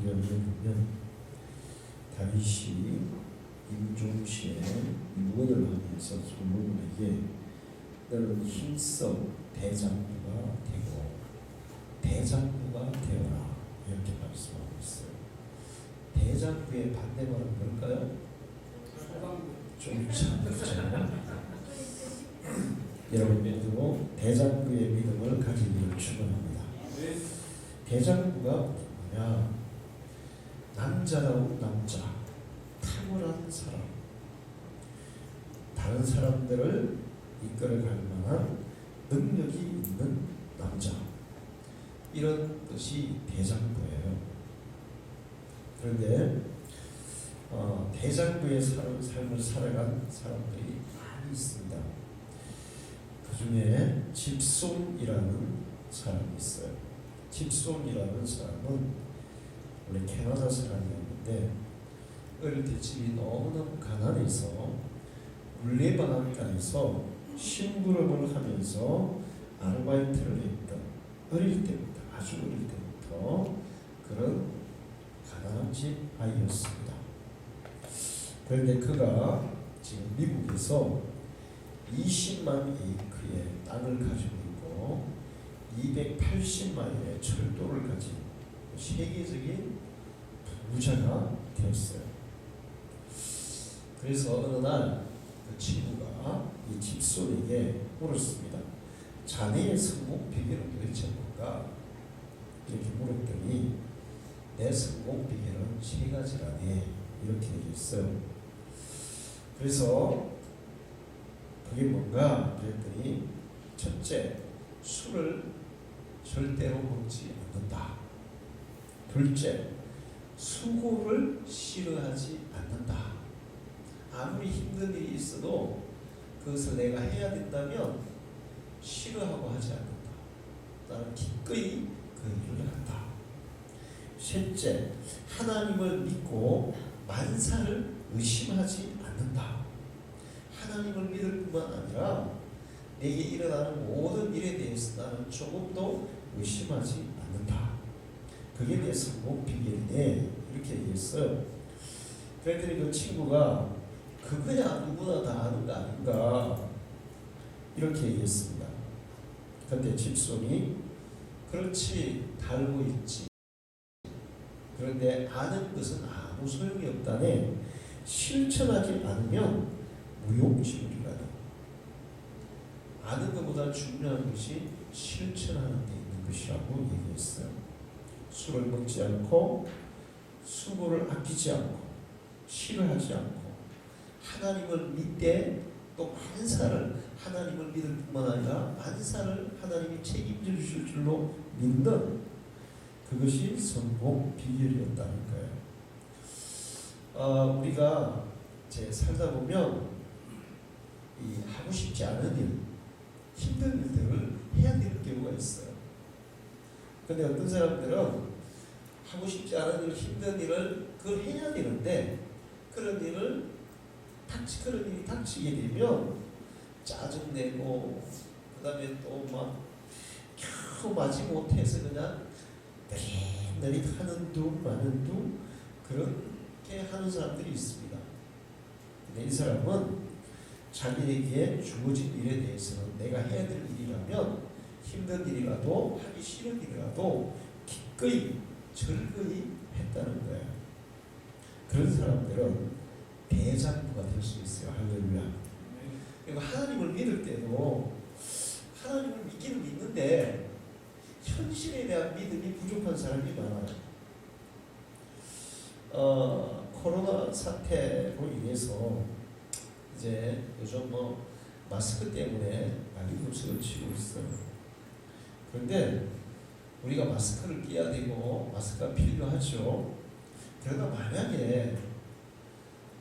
사무엘에 보면 다윗이 임종시에 무언을 하면서 솔로몬에게 너는 힘써 대장부가 되고 대장부가 되어라 이렇게 말씀하고 있어요. 대장부의 반대말은 뭘까요? 좀 참죠. 여러분들도 대장부의 믿음을 가지기를 축원합니다. 대장부가 뭐냐? 남자다운 남자, 탁월한 사람, 다른 사람들을 이끌어갈 만한 능력이 있는 남자, 이런 뜻이 대장부예요. 그런데 대장부의 삶을 살아간 사람들이 많이 있습니다. 그 중에 집손이라는 사람이 있어요. 집손이라는 사람은 원래 캐나다 사람이었는데 어릴 때 집이 너무너무 가난해서 물레방앗간에서 심부름을 하면서 아르바이트를 했던, 어릴 때부터, 아주 어릴 때부터 그런 가난한 집 아이였습니다. 그런데 그가 지금 미국에서 20만 에이크의 땅을 가지고 있고 280마일의 철도를 가진 세계적인 부자가 되었어요. 그래서 어느 날 그 친구가 이 집손에게 물었습니다. 자네의 성공 비결은 도대체 뭔가? 이렇게 물었더니 내 성공 비결은 세 가지라네 이렇게 얘기했어요. 그래서 그게 뭔가 그랬더니 첫째, 술을 절대로 먹지 않는다. 둘째, 수고를 싫어하지 않는다. 아무리 힘든 일이 있어도 그것을 내가 해야 된다면 싫어하고 하지 않는다. 나는 기꺼이 그 일을 한다. 셋째, 하나님을 믿고 만사를 의심하지 않는다. 하나님을 믿을 뿐만 아니라 내게 일어나는 모든 일에 대해서 나는 조금도 의심하지 않는다. 그게 내 성공 비결이네 이렇게 얘기했어요. 그랬더니 그 친구가 그거야 누구나 다 아는 거 아닌가 이렇게 얘기했습니다. 그런데 집손이 그렇지 다 알고 있지. 그런데 아는 것은 아무 소용이 없다네. 실천하지 않으면 무용지물이라니. 아는 것보다 중요한 것이 실천하는 데 있는 것이라고 얘기했어요. 술을 먹지 않고 수고를 아끼지 않고 싫어하지 않고 하나님을 믿되 또 만사를 하나님을 믿을 뿐만 아니라 만사를 하나님이 책임져 주실 줄로 믿는 그것이 성공 비결이었다는 거예요. 우리가 이제 살다 보면 이 하고 싶지 않은 일, 힘든 일들을 해야 될 경우가 있어요. 근데 어떤 사람들은 하고 싶지 않은 일, 힘든 일을 그걸 해야 되는데 그런 일이 닥치게 되면 짜증내고 그 다음에 또 막 겨우 마지 못해서 그냥 내릿내릿 하는 둥 마는 둥 그렇게 하는 사람들이 있습니다. 근데 이 사람은 자기에게 주어진 일에 대해서는 내가 해야 될 일이라면 힘든 일이라도 하기 싫은 일이라도 기꺼이 즐거이 했다는 거예요. 그런 사람들은 대장부가 될 수 있어요. 할렐루야. 그리고 하나님을 믿을 때도 하나님을 믿기는 믿는데 현실에 대한 믿음이 부족한 사람이 많아요. 코로나 사태로 인해서 이제 요즘 마스크 때문에 많이 급속을 치고 있어요. 그런데 우리가 마스크를 끼야 되고 마스크가 필요하죠. 그러나 만약에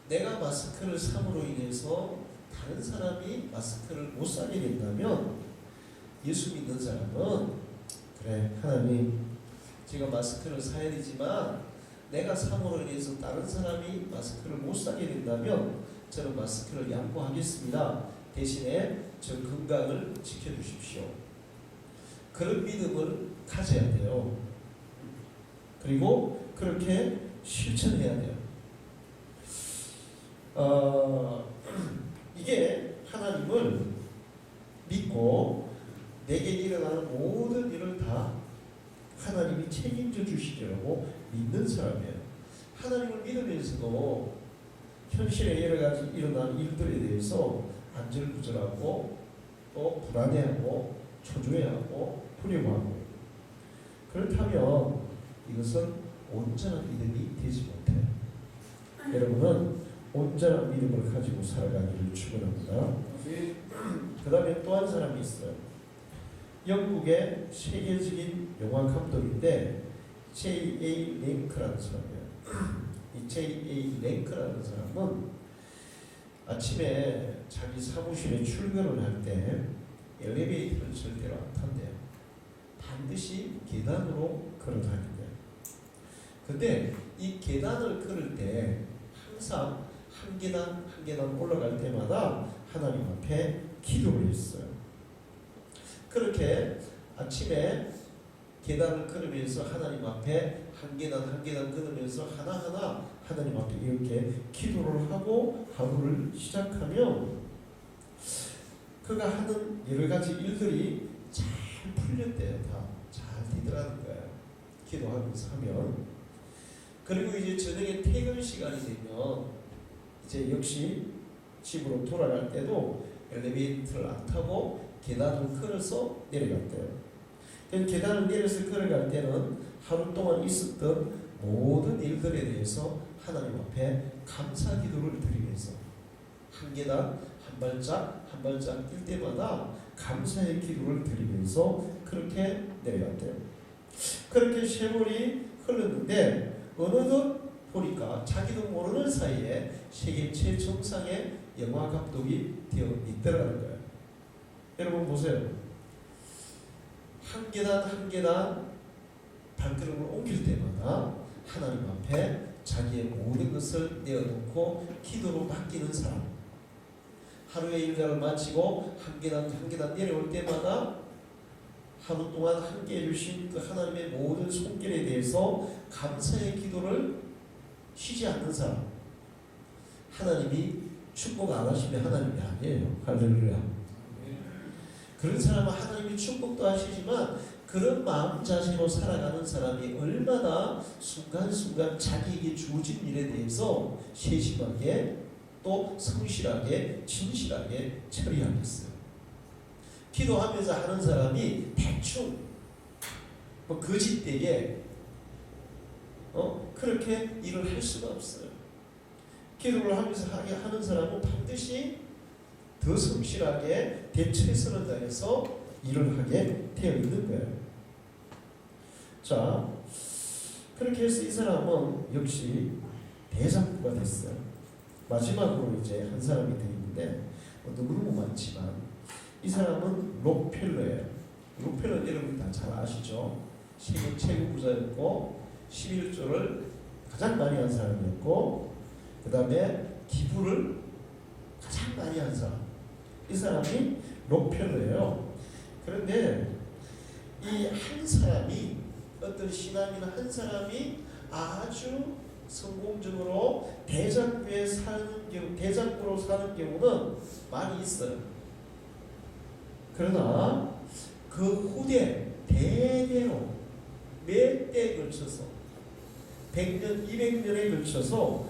내가 마스크를 삼으로 인해서 다른 사람이 마스크를 못 사게 된다면 예수 믿는 사람은 그래 하나님 제가 마스크를 사야 되지만 내가 삼으로 인해서 다른 사람이 마스크를 못 사게 된다면 저는 마스크를 양보하겠습니다. 대신에 저 건강을 지켜주십시오. 그런 믿음을 가져야 돼요. 그리고 그렇게 실천해야 돼요. 이게 하나님을 믿고 내게 일어나는 모든 일을 다 하나님이 책임져 주시려고 믿는 사람이에요. 하나님을 믿으면서도 현실에 여러 가지 일어나는 일들에 대해서 안절부절하고 또 불안해하고 초조해하고 두려워하고, 그렇다면 이것은 온전한 믿음이 되지 못해요. 여러분은 온전한 믿음을 가지고 살아가기를 축원합니다. 그 다음에 또 한 사람이 있어요. 영국의 세계적인 영화 감독인데 J.A. 랭크라는 사람이에요. 이 J.A. 랭크라는 사람은 아침에 자기 사무실에 출근을 할 때 엘리베이터를 절대로 안 탄대요. 반드시 계단으로 걸어 다닌대요. 근데 이 계단을 걸을 때 항상 한 계단 한 계단 올라갈 때마다 하나님 앞에 기도를 했어요. 그렇게 아침에 계단을 걸으면서 하나님 앞에 한 계단 한 계단 걸으면서 하나하나 하나님 앞에 이렇게 기도를 하고 하루를 시작하면 그가 하는 여러 가지 일들이 잘 풀렸대요. 다 잘 되더라는 거예요. 기도하면서 하면. 그리고 이제 저녁에 퇴근 시간이 되면 이제 역시 집으로 돌아갈 때도 엘리베이터를 안 타고 계단을 걸어서 내려갔대요. 계단을 내려서 걸어갈 때는 하루 동안 있었던 모든 일들에 대해서 하나님 앞에 감사 기도를 드리면서 한 계단 한 발짝 한 발짝 뛸 때마다 감사의 기도를 드리면서 그렇게 내려갔대요. 그렇게 세월이 흘렀는데 어느덧 보니까 자기도 모르는 사이에 세계 최정상의 영화 감독이 되어 있더라는 거예요. 여러분 보세요. 한 계단 한 계단 발걸음을 옮길 때마다 하나님 앞에 자기의 모든 것을 내어놓고 기도로 맡기는 사람. 하루의 일과를 마치고 한 계단 한 계단 내려올 때마다 하루 동안 함께 해주신 그 하나님의 모든 손길에 대해서 감사의 기도를 쉬지 않는 사람. 하나님이 축복 안 하시면 하나님이 아니에요. 할렐루야. 그런 사람은 하나님이 축복도 하시지만 그런 마음 자세로 살아가는 사람이 얼마나 순간순간 자기에게 주어진 일에 대해서 세심하게 또 성실하게 진실하게 처리하겠어요. 기도하면서 하는 사람이 대충 거짓되게 그렇게 일을 할 수가 없어요. 기도를 하면서 하는 사람은 반드시 더 성실하게 대처해서는 다해서 일을 하게 되어 있는 거예요. 자, 그렇게 해서 이 사람은 역시 대장부가 됐어요. 마지막으로 이제 한 사람이 되는데 너무 많지만 이 사람은 록펠러예요. 록펠러 여러분이 다 잘 아시죠? 세계 최고 부자였고 11조를 가장 많이 한 사람이었고 그 다음에 기부를 가장 많이 한 사람. 이 사람이 록펠러예요. 그런데 이 한 사람이 어떤 신앙이나 한 사람이 아주 성공적으로 대장부로 사는 경우는 많이 있어요. 그러나 그 후대 대대로 몇 대에 걸쳐서 100년, 200년에 걸쳐서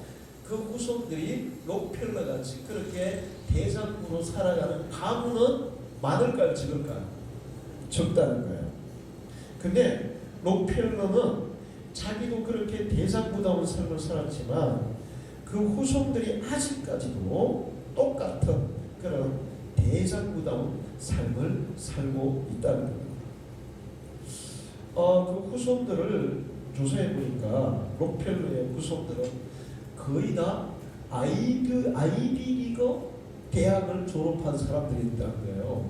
그 후손들이 록펠러같이 그렇게 대장부로 살아가는 가문은 많을까요? 적을까요? 적다는 거예요. 근데 록펠러는 자기도 그렇게 대장부다운 삶을 살았지만 그 후손들이 아직까지도 똑같은 그런 대장부다운 삶을 살고 있다는 겁니다. 그 후손들을 조사해 보니까 록펠러의 후손들은 거의 다 아이비리그 대학을 졸업한 사람들이 있다는 거예요.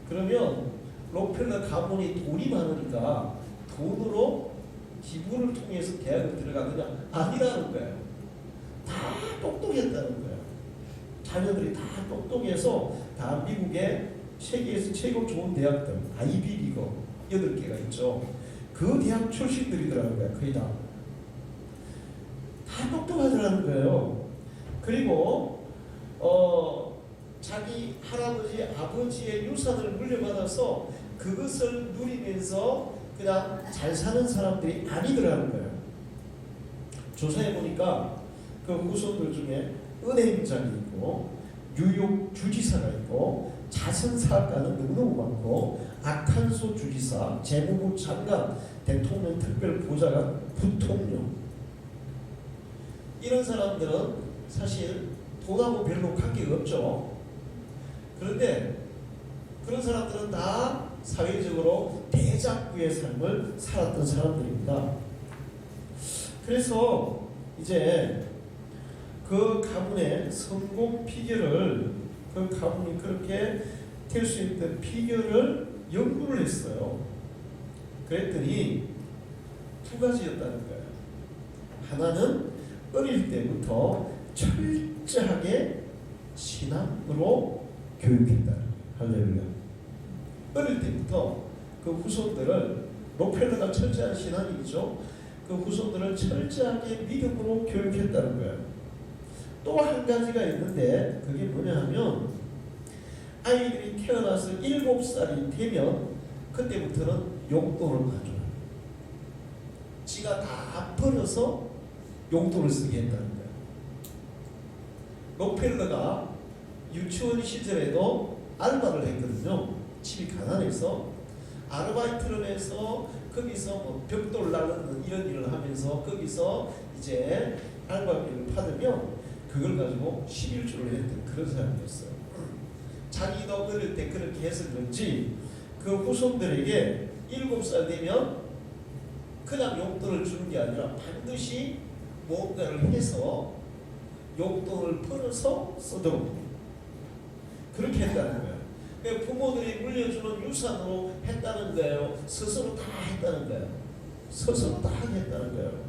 그러면 록펠러 가문이 돈이 많으니까 돈으로 기부를 통해서 대학을 들어가느냐? 아니라는 거예요. 다 똑똑했다는 거예요. 자녀들이 다 똑똑해서 다 미국의 세계에서 최고 좋은 대학들 아이비리그 8개가 있죠. 그 대학 출신들이더라고요. 거의 다. 다 똑똑하더라는 거예요. 그리고 자기 할아버지 아버지의 유산을 물려받아서 그것을 누리면서 그냥 잘 사는 사람들이 아니더라는 거예요. 조사해 보니까 그 후손들 중에 은행장이 있고 뉴욕 주지사가 있고 자선사학가는 너무너무 많고 아칸소 주지사, 재무부 장관, 대통령 특별보좌관, 부통령, 이런 사람들은 사실 돈하고 별로 관계가 없죠. 그런데 그런 사람들은 다 사회적으로 대작부의 삶을 살았던 사람들입니다. 그래서 이제 그 가문의 성공 비결을, 그 가문이 그렇게 될 수 있는 비결을 연구를 했어요. 그랬더니 두 가지였다는 거예요. 하나는 어릴 때부터 철저하게 신앙으로 교육했다. 할렐루야. 어릴 때부터 그 후손들을, 록펠러가 철저한 신앙이죠. 그 후손들을 철저하게 믿음으로 교육했다는 거예요. 또 한 가지가 있는데 그게 뭐냐 하면 아이들이 태어나서 7살이 되면 그때부터는 용돈을 가져요. 지가 다 벌어서 용돈을 쓰게 했다는 거예요. 록펠러가 유치원 시절에도 알바를 했거든요. 집이 가난해서 아르바이트를 해서 거기서 뭐 벽돌 나르는 이런 일을 하면서 거기서 이제 알바비를 받으면 그걸 가지고 11조를 했던 그런 사람이었어요. 자기도 어릴 때 그렇게 해서 그런지 그 후손들에게 7살 되면 그냥 용돈을 주는 게 아니라 반드시 뭔가를 해서 용돈을 벌어서 쓰도록 그렇게 했다는 거예요. 부모들이 물려주는 유산으로 했다는 거예요. 스스로 다 했다는 거예요. 스스로 다 했다는 거예요.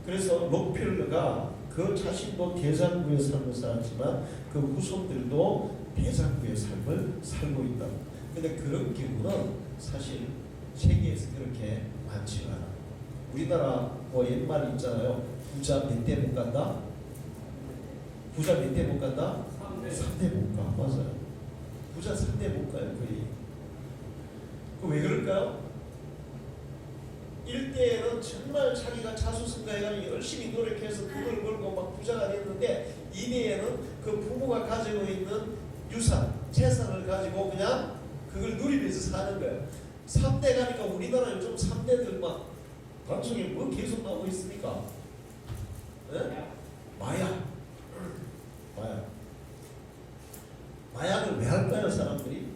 그래서 록펠러가 그 자신도 대장부의 삶을 살았지만 그 후손들도 대장부의 삶을 살고 있다. 근데 그런 경우는 사실 세계에서 그렇게 많지가 않아. 우리나라 뭐 옛말이 있잖아요. 부자 몇 대 못 간다? 부자 몇 대 못 간다? 3대 못 가. 맞아요. 부자 3대 못 가요. 거의. 왜 그럴까요? 1대에는 정말 자기가 자수성가해가지고 열심히 노력해서 돈을 벌고 막 부자가 됐는데 2대에는 그 부모가 가지고 있는 유산, 재산을 가지고 그냥 그걸 누리면서 사는 거예요. 3대 가니까 우리나라 요즘 3대들 막 방송에 뭐 계속 나오고 있습니까? 네? 마약. 마약을 왜 할까요, 사람들이?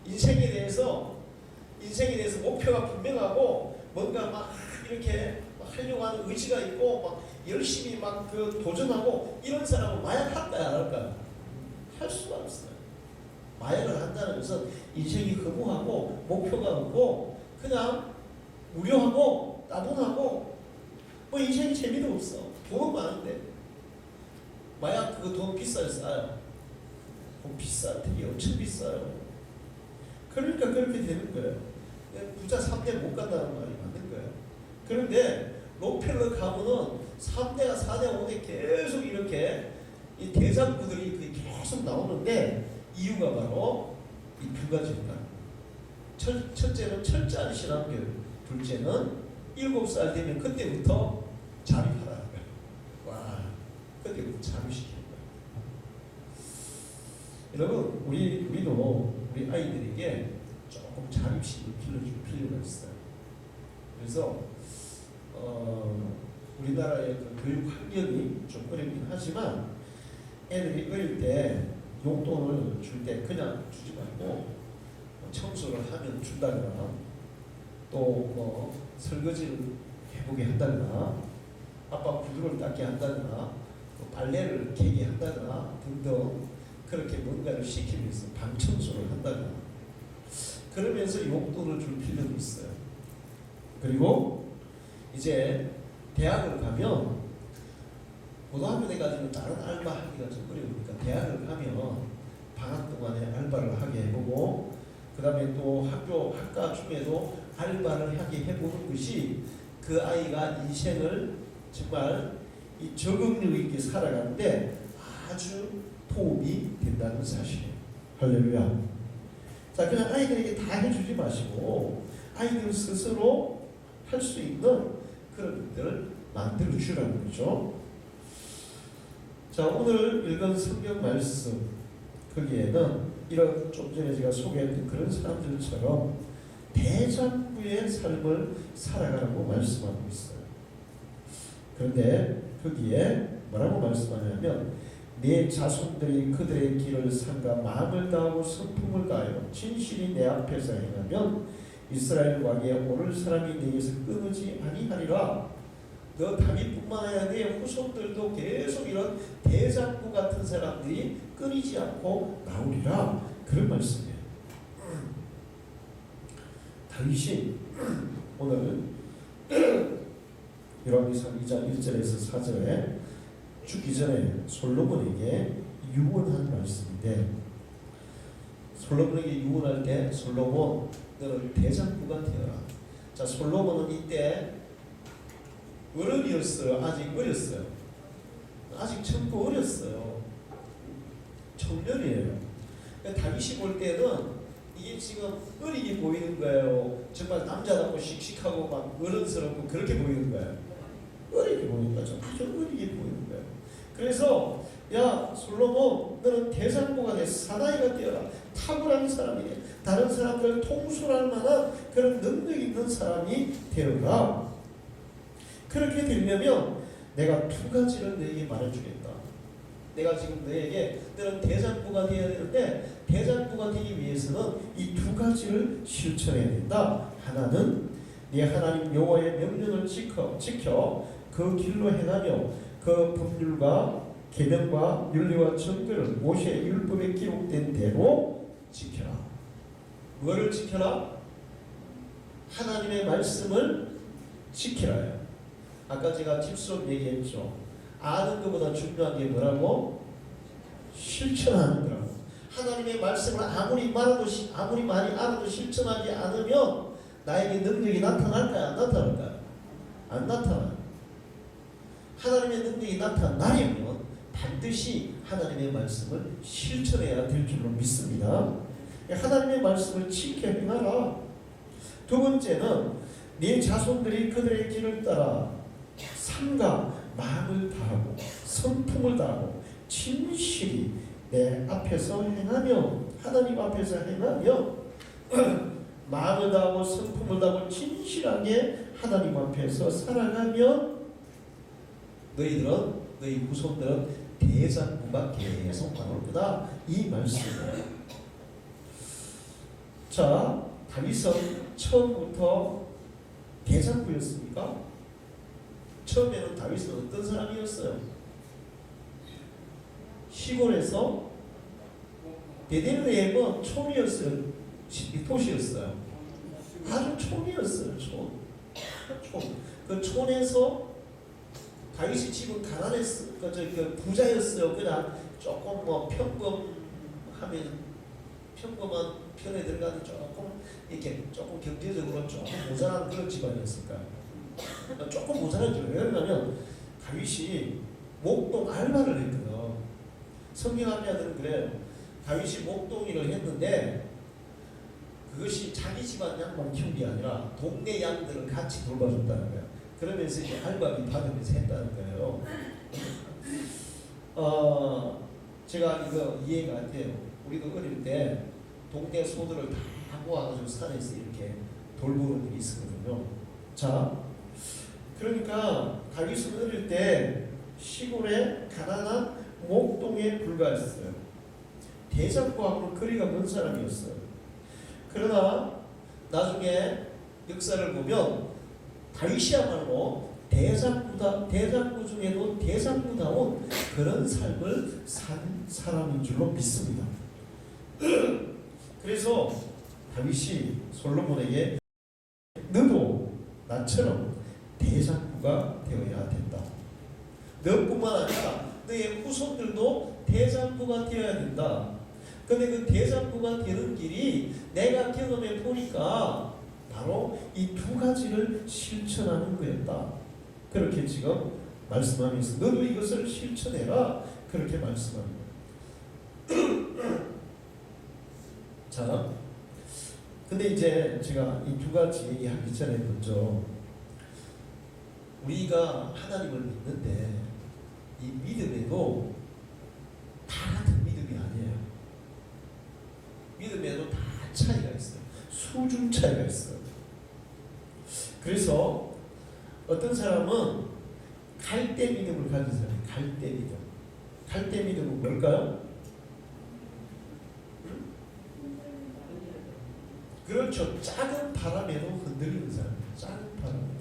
인생에 대해서 목표가 분명하고 뭔가 막 이렇게 하려고 하는 의지가 있고 막 열심히 막 그 도전하고 이런 사람은 마약 할까요, 안 할까요? 할 수가 없어요. 마약을 한다는 것은 인생이 허무하고 목표가 없고 그냥 무료하고 따분하고 뭐 인생이 재미도 없어. 돈은 많은데 마약 그거 돈 비싸요, 싸요? 돈 비싸, 되게 엄청 비싸요. 그러니까 그렇게 되는 거예요. 부자 3대 못 간다는 말이 맞는 거예요. 그런데 록펠러 가문은 3대가 4대, 5대 계속 이렇게 이 대장부들이 계속 나오는데 이유가 바로 이 두 가지입니다. 첫째는 철저한 신앙교육, 둘째는 7살 되면 그때부터 자립하라는 거예요. 와, 그때부터 자립시키는 거예요. 여러분, 우리도 우리 아이들에게 조금 자립심을 길러줄 필요가 있어요. 그래서 우리나라의 그 교육 환경이 좀 어렵긴 하지만 애들이 어릴 때 용돈을 줄 때 그냥 주지 말고 청소를 하면 준다거나 또 뭐 설거지를 해보게 한다거나 아빠 구두를 닦게 한다거나 빨래를 개게 한다거나 등등 그렇게 뭔가를 시키면서 방 청소를 한다거나 그러면서 용돈을 줄 필요도 있어요. 그리고 이제 대학을 가면 고등학교 때까지는 다른 알바 하기가 좀 어려우니까 대학을 가면 방학 동안에 알바를 하게 다음에 또 학과 중에도 알바를 하게 해보는 것이 그 아이가 인생을 정말 이 적응력 있게 살아가는데 아주 도움이 된다는 사실이에요. 할렐루야. 자, 그냥 아이들에게 다 해주지 마시고 아이들 스스로 할 수 있는 그런 것들을 만들어 주라는 거죠. 자, 오늘 읽은 성경 말씀 거기에는 이런 좀 전에 제가 소개했던 그런 사람들처럼 대장부의 삶을 살아가라고 말씀하고 있어요. 그런데 거기에 뭐라고 말씀하냐면 내 자손들이 그들의 길을 삼가 마음을 다하고 성품을 다하여 진실이 내 앞에서 행하면 이스라엘 왕에 오를 사람이 내게서 끊이지 아니하리라. 너 다윗뿐만 아니라 내 후손들도 계속 이런 대장부 같은 사람들이 끊이지 않고 나오리라. 그런 말씀이에요. 다윗이 오늘 열왕기상 2장 1절에서 4절에 죽기 전에 솔로몬에게 유언한 말씀인데, 솔로몬에게 유언할 때 솔로몬 너는 대장부가 되어라. 자, 솔로몬은 이때 어른이었어요. 아직 어렸어요. 아직 젊고 어렸어요. 청년이에요. 다윗이 볼 때는 이게 지금 어리게 보이는 거예요. 정말 남자답고 씩씩하고 막 어른스럽고 그렇게 보이는 거예요. 어리게 보이는 거죠. 아주 어리게 보이는 거예요. 그래서 야 솔로몬 너는 대장부가 돼 사나이가 되어라. 탁월한 사람이래. 다른 사람들을 통솔할 만한 그런 능력 있는 사람이 되어라. 그렇게 되려면 내가 두 가지를 너에게 말해주겠다. 내가 지금 너에게 너는 대장부가 되어야 되는데 대장부가 되기 위해서는 이 두 가지를 실천해야 된다. 하나는 네 하나님 여호와의 명령을 지켜 그 길로 행하며 그 법률과 계명과 윤리와 정죄를 모세의 율법에 기록된 대로 지켜라. 뭐를 지켜라? 하나님의 말씀을 지키라요. 아까 제가 팁스럽 얘기했죠. 아는 것보다 중요한 게 뭐라고? 실천하는 거라고. 하나님의 말씀을 아무리 많이 알아도 실천하지 않으면 나에게 능력이 나타날까요? 안 나타날까요? 안 나타나요. 하나님의 능력이 나타나려면 반드시 하나님의 말씀을 실천해야 될 줄로 믿습니다. 하나님의 말씀을 지켜 행하라. 두 번째는 네 자손들이 그들의 길을 따라 삼가 마음을 다하고 성품을 다하고 진실이 내 앞에서 행하며 하나님 앞에서 행하며 마음을 다하고 성품을 다하고 진실하게 하나님 앞에서 살아가면 너희 후손들은 대장부가 계속 나올 거다. 이 말씀이에요. 자, 다윗은 처음부터 대장부였습니까? 처음에는 다윗은 어떤 사람이었어요? 시골에서 베들레헴은 촌이었어요. 도시였어요. 아주 촌이었어요. 촌. 그 촌에서 다윗이 집은 가난했어. 그 부자였어요. 그냥 조금 뭐 평범한 편에 들어가는 조금 경제적으로 조금 모자란 그런 집안이었을까요? 조금 모자라죠. 왜냐하면 다윗이 목동 알바를 했거든. 성경 학자들은 그래요. 다윗이 목동 일을 했는데 그것이 자기 집안 양만 키운 게 아니라 동네 양들을 같이 돌봐줬다는 거예요. 그러면서 이제 알바비 받으면서 했다는 거예요. 제가 이거 이해가 안 돼요. 우리도 어릴 때 동네 소들을 다 모아가지고 산에서 이렇게 돌보는 일이 있었거든요. 자, 그러니까 다윗은 어릴 때 시골에 가난한 목동에 불과했어요. 대장부하고는 거리가 먼 사람이었어요. 그러나 나중에 역사를 보면 다윗이야말로 대장부 중에도 대장부다운 그런 삶을 산 사람인 줄로 믿습니다. 그래서 다윗이 솔로몬에게 너도 나처럼 대장부가 되어야 된다. 너뿐만 아니라 너의 후손들도 대장부가 되어야 된다. 근데 그 대장부가 되는 길이 내가 경험해 보니까 바로 이 두 가지를 실천하는 거였다. 그렇게 지금 말씀하면서 너도 이것을 실천해라. 그렇게 말씀합니다. 자, 근데 이제 제가 이 두 가지 얘기하기 전에 먼저 우리가 하나님을 믿는데 이 믿음에도 다 같은 믿음이 아니에요. 믿음에도 다 차이가 있어요. 수준 차이가 있어요. 그래서 어떤 사람은 갈대 믿음을 가진 사람이에요. 갈대 믿음. 갈대 믿음은 뭘까요? 그렇죠. 작은 바람에도 흔들리는 사람이에요. 작은 바람.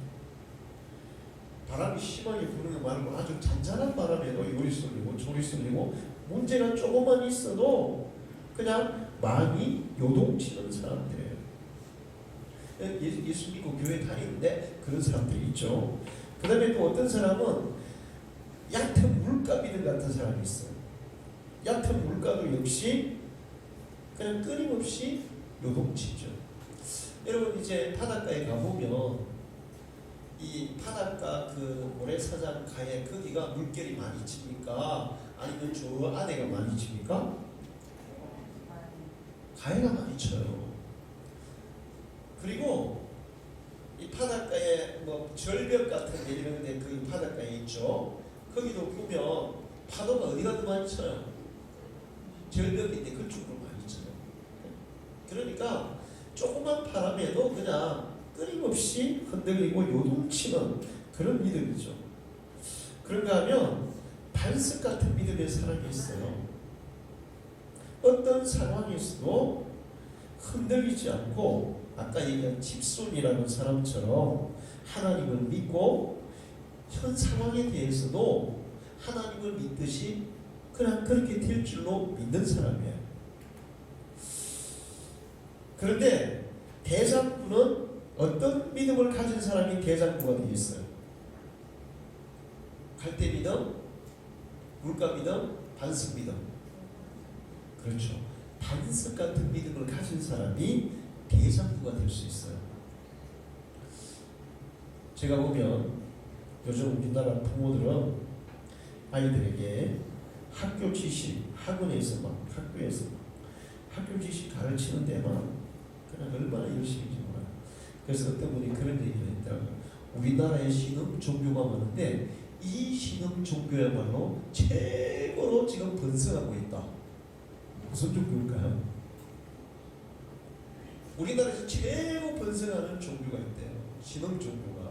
바람이 심하게 부는 거 말고 아주 잔잔한 바람에도 요리 쏠리고 조리 쏠리고 문제가 조금만 있어도 그냥 마음이 요동치는 사람들이에요. 예수 믿고 교회 다니는데 그런 사람들이 있죠. 그 다음에 또 어떤 사람은 얕은 물가 믿음 같은 사람이 있어요. 얕은 물가도 역시 그냥 끊임없이 요동치죠. 여러분 이제 바닷가에 가보면 이 바닷가 그 모래사장가에 거기가 물결이 많이 칩니까? 아니면 저 안에가 많이 칩니까? 가해가 많이 쳐요. 그리고 이 바닷가에 뭐 절벽 같은 데 이런 데 그 바닷가에 있죠. 거기도 보면 파도가 어디가 더 많이 쳐요? 절벽인데 그쪽으로 많이 쳐요. 그러니까 조그만 바람에도 그냥 끊임없이 흔들리고 요동치는 그런 믿음이죠. 그런가 하면 반석 같은 믿음의 사람이 있어요. 어떤 상황에서도 흔들리지 않고 아까 얘기한 집손이라는 사람처럼 하나님을 믿고 현 상황에 대해서도 하나님을 믿듯이 그냥 그렇게 될 줄로 믿는 사람이에요. 그런데 대장부는 어떤 믿음을 가진 사람이 대장부가 되겠어요? 갈대 믿음, 물가 믿음, 반석 믿음. 그렇죠. 반석 같은 믿음을 가진 사람이 대장부가 될 수 있어요. 제가 보면 요즘 우리나라 부모들은 아이들에게 학교 지식, 학원에서 막 학교에서 학교 지식 가르치는 데만 그냥 얼마나 열심히 몰라요. 그래서 어떤 분이 그런 얘기를 했더라고요. 우리나라에 신흥 종교가 많은데 이 신흥 종교야말로 최고로 지금 번성하고 있다. 무슨 종교일까요? 우리나라에서 최고 번성하는 종교가 있대요. 신흥 종교가.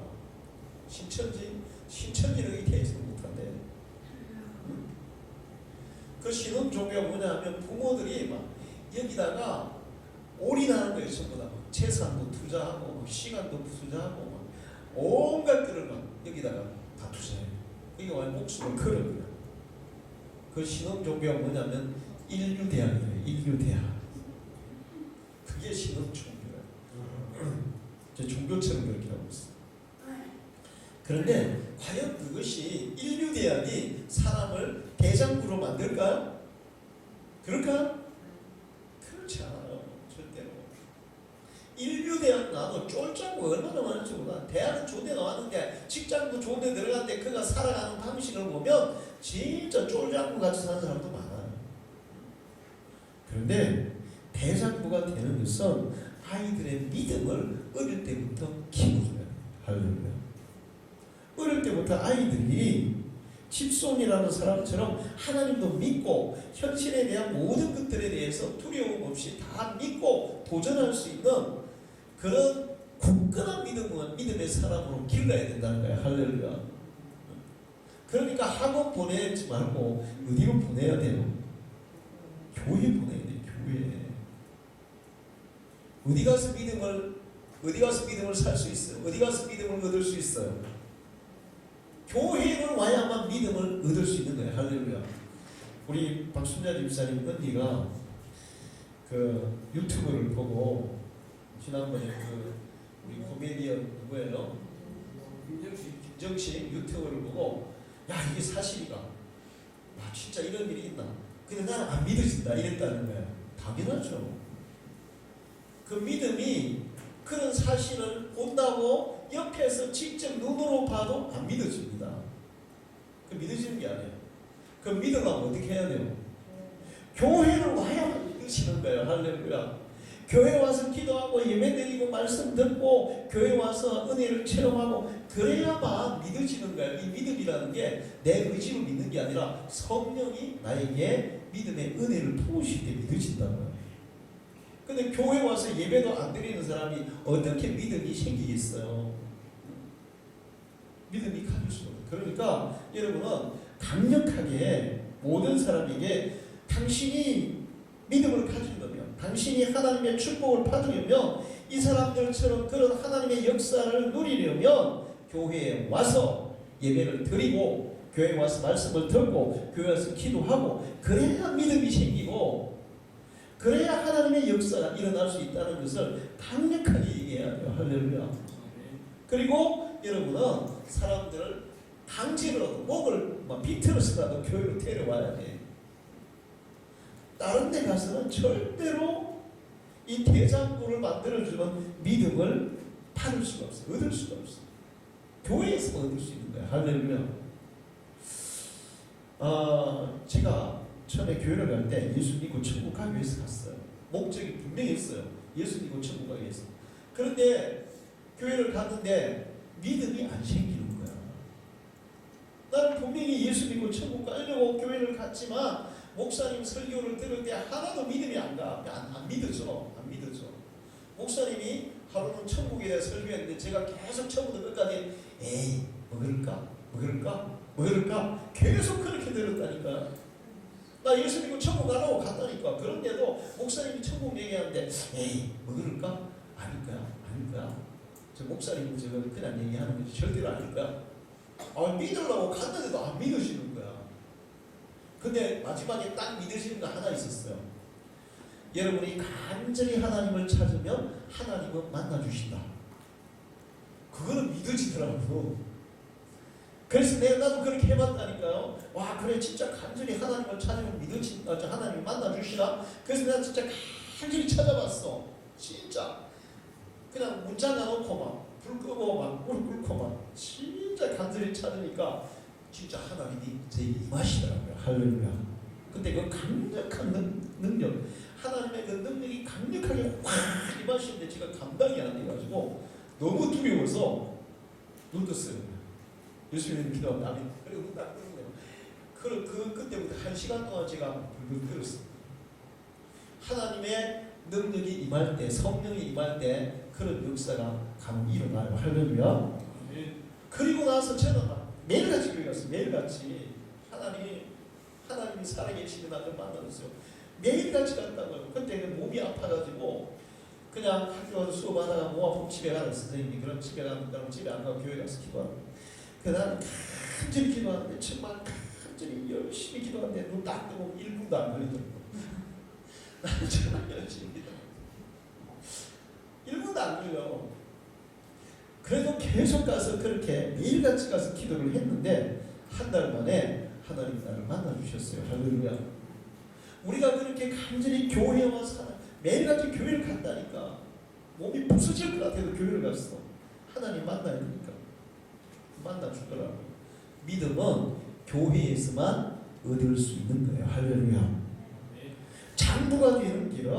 신천지는 이 대해서 못한대. 그 신흥 종교가 뭐냐 하면 부모들이 막 여기다가 올인하는 거예요. 전부 다. 재산도 투자하고 막 시간도 투자하고 막 온갖 것을 막 여기다가 다 투자해요. 이게 완전 목숨을 걸어. 그 신흥 종교가 뭐냐면 인류대학이에요. 인류대학. 그게 신흥 종교예요. 제 종교처럼 그렇게 하고 있어요. 그런데 과연 그것이 인류대학이 사람을 대장부로 만들까요? 그럴까? 그렇지 않아요. 절대로. 인류대학 나도 쫄짱구 얼마나 많은지 몰라. 대학은 좋은 데 나왔는데 직장도 좋은 데 들어갔는데 그가 살아가는 방식을 보면 진짜 쫄짱구 같이 사는 사람도 많아요. 그런데 대장부가 되는 것은 아이들의 믿음을 어릴 때부터 키워줘야 돼요. 할렐루야. 어릴 때부터 아이들이 집손이라는 사람처럼 하나님도 믿고 현실에 대한 모든 것들에 대해서 두려움 없이 다 믿고 도전할 수 있는 그런 굳건한 믿음의 사람으로 길러야 된다는 거예요. 할렐루야. 그러니까 학원 보내지 말고 어디로 보내야 돼요? 교회 보내야 돼요. 교회. 어디 가서 믿음을 살 수 있어요? 어디 가서 믿음을 얻을 수 있어요? 교회를 와야만 믿음을 얻을 수 있는 거예요. 할렐루야. 우리 박순자 집사님 언니가 그 유튜브를 보고 지난번에 그 우리 코미디언 누구예요? 김정식 유튜브를 보고 야 이게 사실이가 와 진짜 이런 일이 있나? 근데 나는 안 믿어진다 이랬다는 거예요. 당연하죠. 그 믿음이 그런 사실을 본다고 옆에서 직접 눈으로 봐도 안 믿어집니다. 그 믿어지는 게 아니에요. 그 믿으려면 어떻게 해야 돼요? 교회를 와야 믿으시는 거예요. 할렐루야. 교회 와서 기도하고 예배드리고 말씀 듣고 교회 와서 은혜를 체험하고 그래야만 믿어지는 거예요. 이 믿음이라는 게 내 의지로 믿는 게 아니라 성령이 나에게 믿음의 은혜를 부으실 때 믿어진다고요. 근데 교회 와서 예배도 안 드리는 사람이 어떻게 믿음이 생기겠어요? 믿음이 가질 수가 없어요. 그러니까 여러분은 강력하게 모든 사람에게 당신이 믿음을 가지려면, 당신이 하나님의 축복을 받으려면, 이 사람들처럼 그런 하나님의 역사를 누리려면 교회에 와서 예배를 드리고 교회에 와서 말씀을 듣고 교회에 와서 기도하고 그래야 믿음이 생기고 그래야 하나님의 역사가 일어날 수 있다는 것을 강력하게 얘기해야 돼요. 할렐루야. 그리고 여러분은 사람들을 강제로라도 목을 비틀어서라도 교회로 데려와야 돼. 다른 데 가서는 절대로 이 대장부를 만들어주는 믿음을 받을 수가 없어요. 얻을 수가 없어요. 교회에서 얻을 수 있는 거예요. 할렐루야. 제가 처음에 교회를 갈 때 예수 믿고 천국 가기 위해서 갔어요. 목적이 분명히 있어요. 예수 믿고 천국 가기 위해서. 그런데 교회를 갔는데 믿음이 안 생기는 거야. 나는 분명히 예수 믿고 천국 가려고 교회를 갔지만 목사님 설교를 들을 때 하나도 믿음이 안 가. 안 믿어져. 안 믿어져. 목사님이 하루는 천국에 대해 설교했는데 제가 계속 처음부터 끝까지 에이 뭐 그럴까? 뭐 그럴까? 뭐 그럴까? 계속 그렇게 들었다니까. 나 예수 믿고 천국 가라고 갔다니까. 그런데도 목사님이 천국 얘기하는데 에이 뭐 그럴까? 아닐 거야. 아닐 거야. 저 목사님은 저거 그냥 얘기하는 거지 절대로 아닐 거야. 믿으려고 갔는데도 안 믿어지는 거야. 근데 마지막에 딱 믿어지는 거 하나 있었어요. 여러분이 간절히 하나님을 찾으면 하나님은 만나주신다. 그거는 믿어지더라고. 그래서 나도 그렇게 해봤다니까요. 와 그래 진짜 간절히 하나님을 찾으면 하나님이 만나주시나? 그래서 내가 진짜 간절히 찾아봤어. 진짜 그냥 문자가 놓고 막 불 끄고 막 무릎 꿇고 막 진짜 간절히 찾으니까 진짜 하나님이 제 임하시더라고요. 할렐루야. 근데 그 강력한 능력, 하나님의 그 능력이 강력하게 확 임하시는데 제가 감당이 안 돼가지고 너무 두려워서 눈 떴어요. 예수님 기도하면 아멘. 그리고 눈 딱 뜨는 거예요. 그때부터 1시간 동안 제가 불불 끓었어요. 하나님의 능력이 임할 때, 성령이 임할 때 그런 역사가 간혹 일어나요. 할렐루야. 그리고 나서 저는 막 매일같이 교회 갔어요. 매일같이 하나님이 살아계시는 나를 만나줬어요. 매일같이 갔다고요. 그때 몸이 아파가지고 그냥 학교 가서 수업하다가 몸 아프면 집에 가는 선생님이 그럼 집에 가면 집에 안 가고 교회 가서 기도하고 그날 간절히 기도하는데 정말 간절히 열심히 기도하는데 눈 딱 뜨고 1분도 안 걸리더라고요. 나는 정말 열심히 기도하고 1분도 안 걸려. 그래도 계속 가서 그렇게 매일같이 가서 기도를 했는데 한 달 만에 하나님이 나를 만나주셨어요. 할렐루야. 우리가 그렇게 간절히 교회에 와서 매일같이 교회를 간다니까 몸이 부서질 것 같아도 교회를 갔어. 하나님 만나야 되니까 만나주더라고요. 믿음은 교회에서만 얻을 수 있는 거예요. 할렐루야. 장부가 되는 길은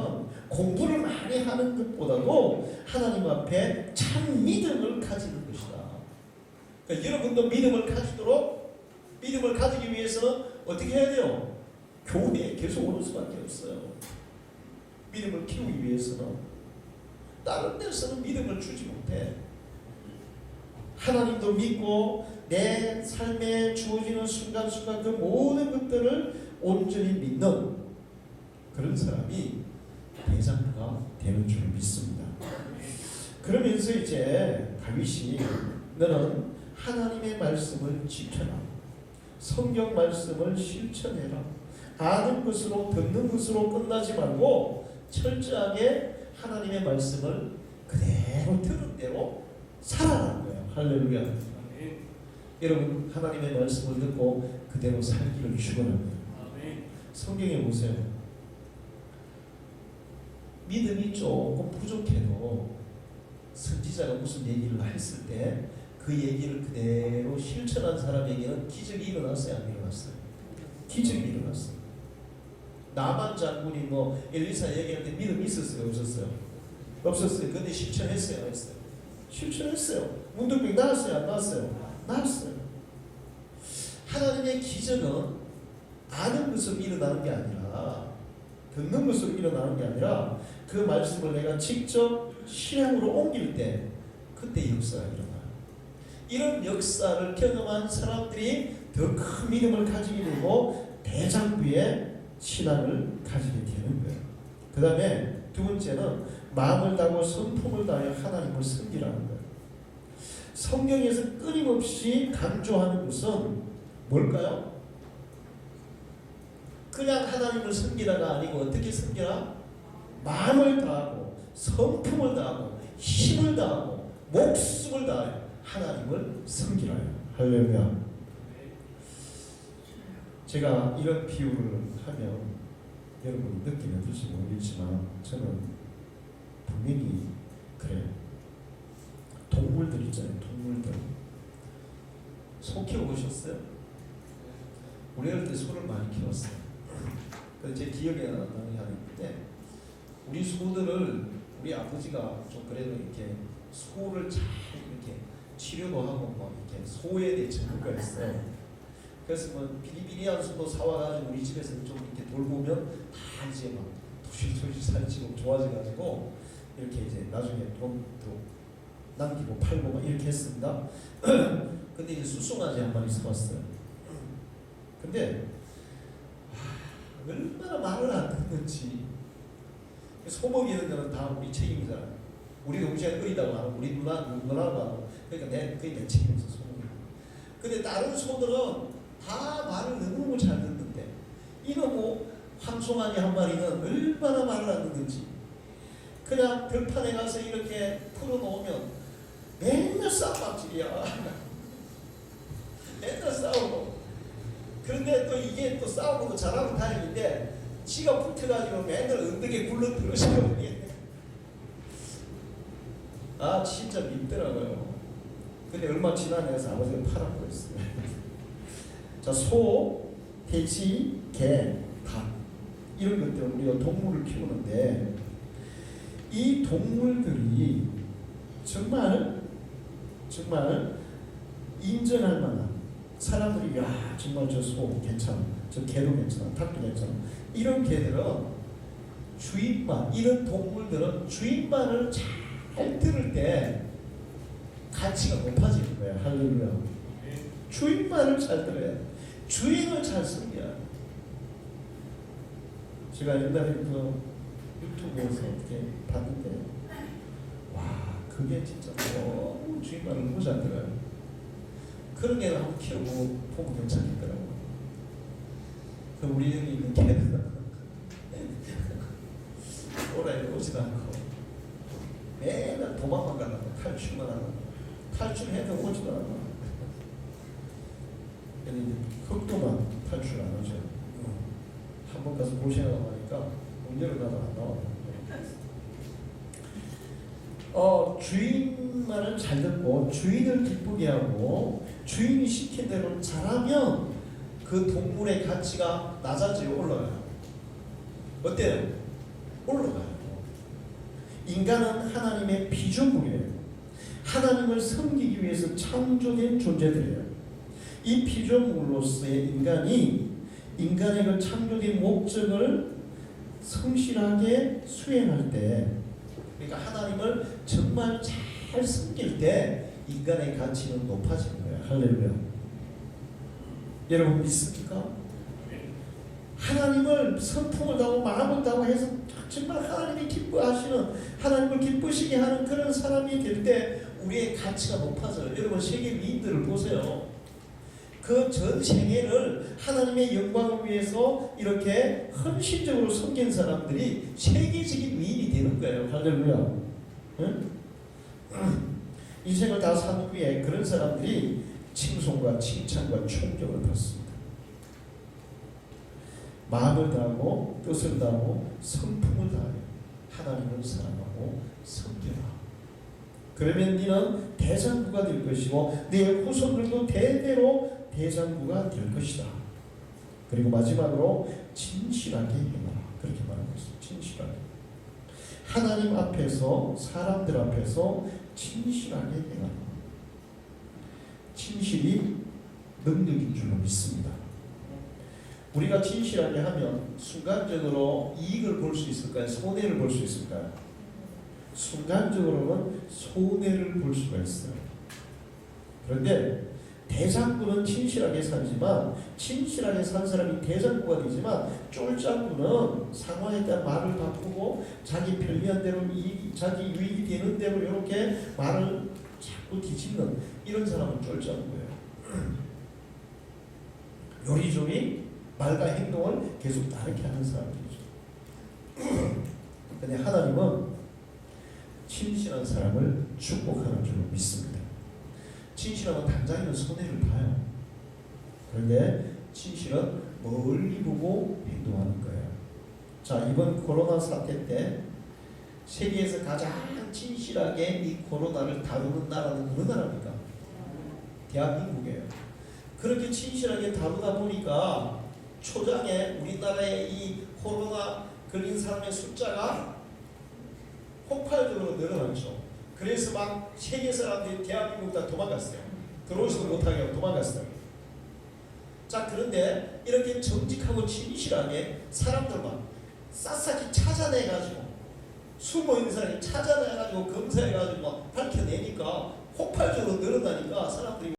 공부를 많이 하는 것보다도 하나님 앞에 참 믿음을 가지는 것이다. 그러니까 여러분도 믿음을 가지기 위해서는 어떻게 해야 돼요? 교회에 계속 오는 수밖에 없어요. 믿음을 키우기 위해서는 다른 데서는 믿음을 주지 못해. 하나님도 믿고 내 삶에 주어지는 순간순간 그 모든 것들을 온전히 믿는 그런 사람이 대장부가 되는 줄 믿습니다. 그러면서 이제 다윗이 너는 하나님의 말씀을 지켜라. 성경 말씀을 실천해라. 아는 것으로 듣는 것으로 끝나지 말고 철저하게 하나님의 말씀을 그대로 들은 대로 살아라는 거예요. 할렐루야. 여러분 하나님의 말씀을 듣고 그대로 살기를 축원합니다. 성경에 보세요. 믿음이 조금 부족해도 선지자가 무슨 얘기를 했을 때 그 얘기를 그대로 실천한 사람에게는 기적이 일어났어요, 안 일어났어요? 기적이 일어났어요. 나만 장군이 뭐 엘리사 얘기할 때 믿음이 있었어요, 없었어요? 없었어요. 근데 실천했어요, 안 했어요? 실천했어요. 문둥병 나았어요, 안 나았어요? 나았어요. 하나님의 기적은 아는 것으로 일어나는 게 아니라, 듣는 것으로 일어나는 게 아니라, 그 말씀을 내가 직접 실행으로 옮길 때 그때 역사가 일어나요. 이런 역사를 경험한 사람들이 더 큰 믿음을 가지게 되고 대장부의 신앙을 가지게 되는 거예요. 그 다음에 두 번째는 마음을 다하고 성품을 다하여 하나님을 섬기라는 거예요. 성경에서 끊임없이 강조하는 것은 뭘까요? 그냥 하나님을 섬기라가 아니고 어떻게 섬기라? 마음을 다하고 성품을 다하고 힘을 다하고 목숨을 다하여 하나님을 섬기라요. 할렐루야. 제가 이런 비유를 하면 여러분이 느끼면 들지 모르겠지만 저는 분명히 그래요. 동물들 있잖아요. 동물들. 소 키워보셨어요? 우리 어릴 때 소를 많이 키웠어요. 그래서 제 기억에 나는 게 하나 있는데 우리 소들을 우리 아버지가 좀 그래도 이렇게 소를 잘 이렇게 치료도 하고 뭐 이렇게 소에 대해 전문가가 있어요. 그래서 뭐 비리비리한 소도 사와가지고 우리 집에서 좀 이렇게 돌보면 다 이제 막 도실도실 살찌고 좋아져가지고 이렇게 이제 나중에 돈도 남기고 팔고 막 이렇게 했습니다. 근데 이제 쑥숭아지 한 마리 사왔어요. 근데 얼마나 말을 안 듣는지. 소 먹이는 거는 다 우리 책임이잖아. 우리 동생이 어리다고 하고 우리 누나라고 하고 그러니까 그게 내 책임이었어. 소 먹이는. 근데 다른 소들은 다 말을 너무 잘 듣는데 이놈 뭐 황소마니 한 마리는 얼마나 말을 안 듣는지 그냥 들판에 가서 이렇게 풀어놓으면 맨날 싸움박질이야. 맨날 싸우고. 그런데 또 이게 또 싸우고도 잘하는 타입인데 지가 붙어가지고 맨날 언덕에 굴러들어서 아 진짜 밉더라고요. 근데 얼마 지나면서 아버지가 팔아먹고 있어요. 자, 소, 돼지, 개, 닭 이런 것들은 우리가 동물을 키우는데 이 동물들이 정말 인정할 만한 사람들이 야 정말 저 소 괜찮아, 저 개도 괜찮아, 닭도 괜찮아 이런 개들은 주인만 이런 동물들은 주인만을 잘 들을 때 가치가 높아지는 거야. 할렐루야. 주인만을 잘 들어야 돼. 주인을 잘 섬겨야 돼. 제가 옛날에 그 유튜브에서 이렇게 봤는데 와 그게 진짜 너무 주인만을 너무 잘 들어요. 그런 개를 한번 키워보고 괜찮겠더라고요. 그 우리 여기 있는 개는 또라이를 오지도 않고 맨날 도망만 가려고 탈출만 하고 탈출해도 오지도 않고 근데 이제 흑도만 탈출 안 하죠. 한번 가서 보시라고 하니까 문 열어놔도 안 나와요. 주인만을 잘 듣고 주인을 기쁘게 하고 주인이 시킨 대로 잘하면 그 동물의 가치가 낮아지고 올라가요. 어때요? 올라가요. 인간은 하나님의 피조물이에요. 하나님을 섬기기 위해서 창조된 존재들이에요. 이 피조물로서의 인간의 그 창조된 목적을 성실하게 수행할 때, 그러니까 하나님을 정말 잘 섬길 때 인간의 가치는 높아지는 거예요. 할렐루야. 여러분 믿습니까? 하나님을 성품을 다하고 마음을 다하고 해서 정말 하나님이 기뻐하시는, 하나님을 기쁘시게 하는 그런 사람이 될 때 우리의 가치가 높아져요. 여러분 세계 위인들을 보세요. 그 전 생애를 하나님의 영광을 위해서 이렇게 헌신적으로 섬긴 사람들이 세계적인 위인이 되는 거예요. 할렐루야. 응? 인생을 다 산 후에 그런 사람들이 칭송과 칭찬과 존경을 받습니다. 마음을 다하고 뜻을 다하고 성품을 다하여 하나님을 사랑하고 섬겨라. 그러면 너는 대장부가 될 것이고 네 후손들도 대대로 대장부가 될 것이다. 그리고 마지막으로 진실하게 행하라. 그렇게 말하고 있어요. 진실하게. 하나님 앞에서 사람들 앞에서 진실하게 행하라. 진실이 능력인 줄로 믿습니다. 우리가 진실하게 하면 순간적으로 이익을 볼 수 있을까요? 손해를 볼 수 있을까요? 순간적으로는 손해를 볼 수가 있어요. 그런데 대장부는 진실하게 살지만 친실하게 산 사람이 대장부가 되지만 쫄장부는 상황에 따라 말을 바꾸고 자기 편리한 대로 자기 유익이 되는 대로 이렇게 말을 자꾸 뒤집는 이런 사람은 쫄장부예요. 요리조리 말과 행동을 계속 다르게 하는 사람들이죠. 그런데 하나님은 진실한 사람을 축복하는 줄 믿습니다. 진실하면 당장에는 손해를 봐요. 그런데 진실은 멀리 보고 행동하는 거예요. 자, 이번 코로나 사태 때 세계에서 가장 진실하게 이 코로나를 다루는 나라는 어느 나라입니까? 대한민국이에요. 그렇게 진실하게 다루다 보니까 초장에 우리나라의 이 코로나 걸린 사람의 숫자가 폭발적으로 늘어났죠. 그래서 막 세계 사람들이 대한민국 다 도망갔어요. 들어오지도 못하게 하고 도망갔어요. 자, 그런데 이렇게 정직하고 진실하게 사람들만 샅샅이 찾아내가지고 숨어있는 사람이 찾아내가지고 검사해가지고 밝혀내니까 폭발적으로 늘어나니까 사람들이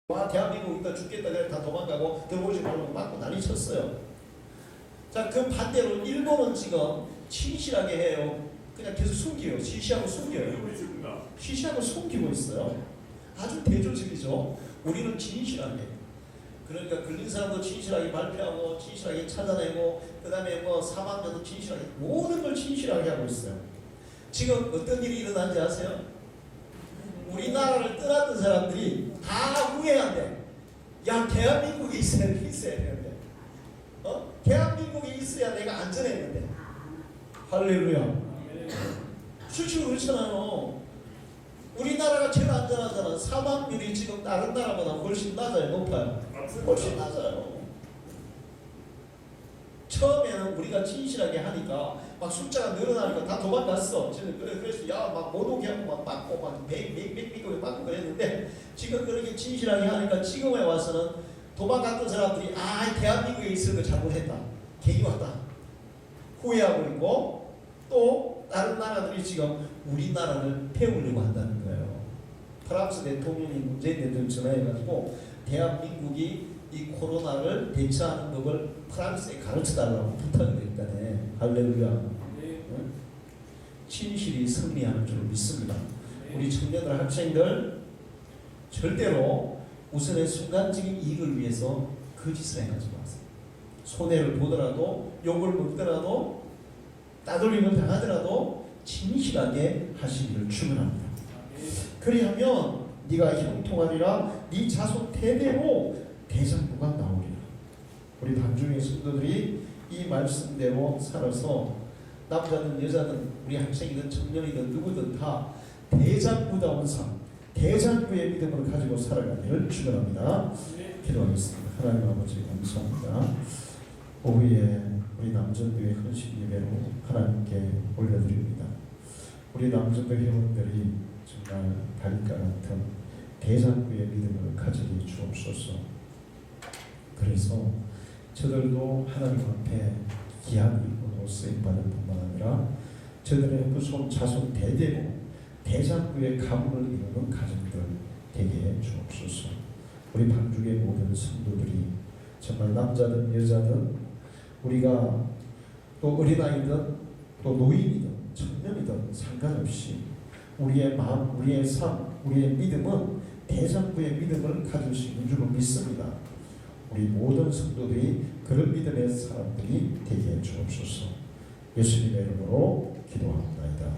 와 대한민국 있다 죽겠다 그래 다 도망가고 들어오지 말고 맞고 난리 쳤어요. 자, 그 반대로 일본은 지금 진실하게 해요. 그냥 계속 숨겨요. 시시하고 숨겨요. 시시하고 숨기고 있어요. 아주 대조적이죠. 우리는 진실하게. 그러니까 걸린 사람도 진실하게 발표하고 진실하게 찾아내고 그 다음에 뭐 사망자도 진실하게 모든 걸 진실하게 하고 있어요. 지금 어떤 일이 일어난지 아세요? 우리나라를 떠났던 사람들이 다 후회한대. 야, 대한민국에 있어야 되는데. 대한민국에 있어야 내가 안전했는데. 할렐루야. 실제로 그렇잖아요. 우리나라가 제일 안전하잖아. 사망률이 지금 다른 나라보다 훨씬 낮아요. 높아요. 훨씬 낮아요. 처음에는 우리가 진실하게 하니까 막 숫자가 늘어나니까 다 도망갔어. 그래서 막 못 오게 하고 막 막고 막 맹맹맹맹 막고 그랬는데 지금 그렇게 진실하게 하니까 지금에 와서는 도망갔던 사람들이 대한민국에 있어도 잘못했다. 개기왔다. 후회하고 있고 또 다른 나라들이 지금 우리나라를 배우려고 한다는 거예요. 프랑스 대통령이 문재인 대통령 전화해가지고 대한민국이 이 코로나를 대처하는 법을 프랑스에 가르쳐달라고 부탁을 했다네. 할렐루야. 응? 진실이 승리하는 줄 믿습니다. 우리 청년들 학생들 절대로 우선의 순간적인 이익을 위해서 거짓을 행하지 마세요. 손해를 보더라도 욕을 먹더라도 따돌림을 당하더라도 진실하게 하시기를 축원합니다. 그리하면 네가 형통하리라. 네 자손 대대로 대장부가 나오리라. 우리 단중의 성도들이 이 말씀대로 살아서 남자든 여자든 우리 학생이든 청년이든 누구든 다 대장부다운 삶, 대장부의 믿음을 가지고 살아가기를 축원합니다. 기도하겠습니다. 하나님 아버지 감사합니다. 오후에 우리 남전교회 헌신 예배로 하나님께 올려드립니다. 우리 남전교 회원들이 정말 달인과 같은 대장부의 믿음을 가지게 주옵소서. 그래서 저들도 하나님 앞에 귀한 일꾼으로 쓰임받을 뿐만 아니라 저들의 후손 자손 대대로 대장부의 가문을 이루는 가정들 되게 주옵소서. 우리 방중의 모든 성도들이 정말 남자든 여자든 우리가 또 어린아이든 또 노인이든 청년이든 상관없이 우리의 마음, 우리의 삶, 우리의 믿음은 대장부의 믿음을 가질 수 있는 줄로 믿습니다. 우리 모든 성도들이 그런 믿음의 사람들이 되게 주옵소서. 예수님의 이름으로 기도합니다.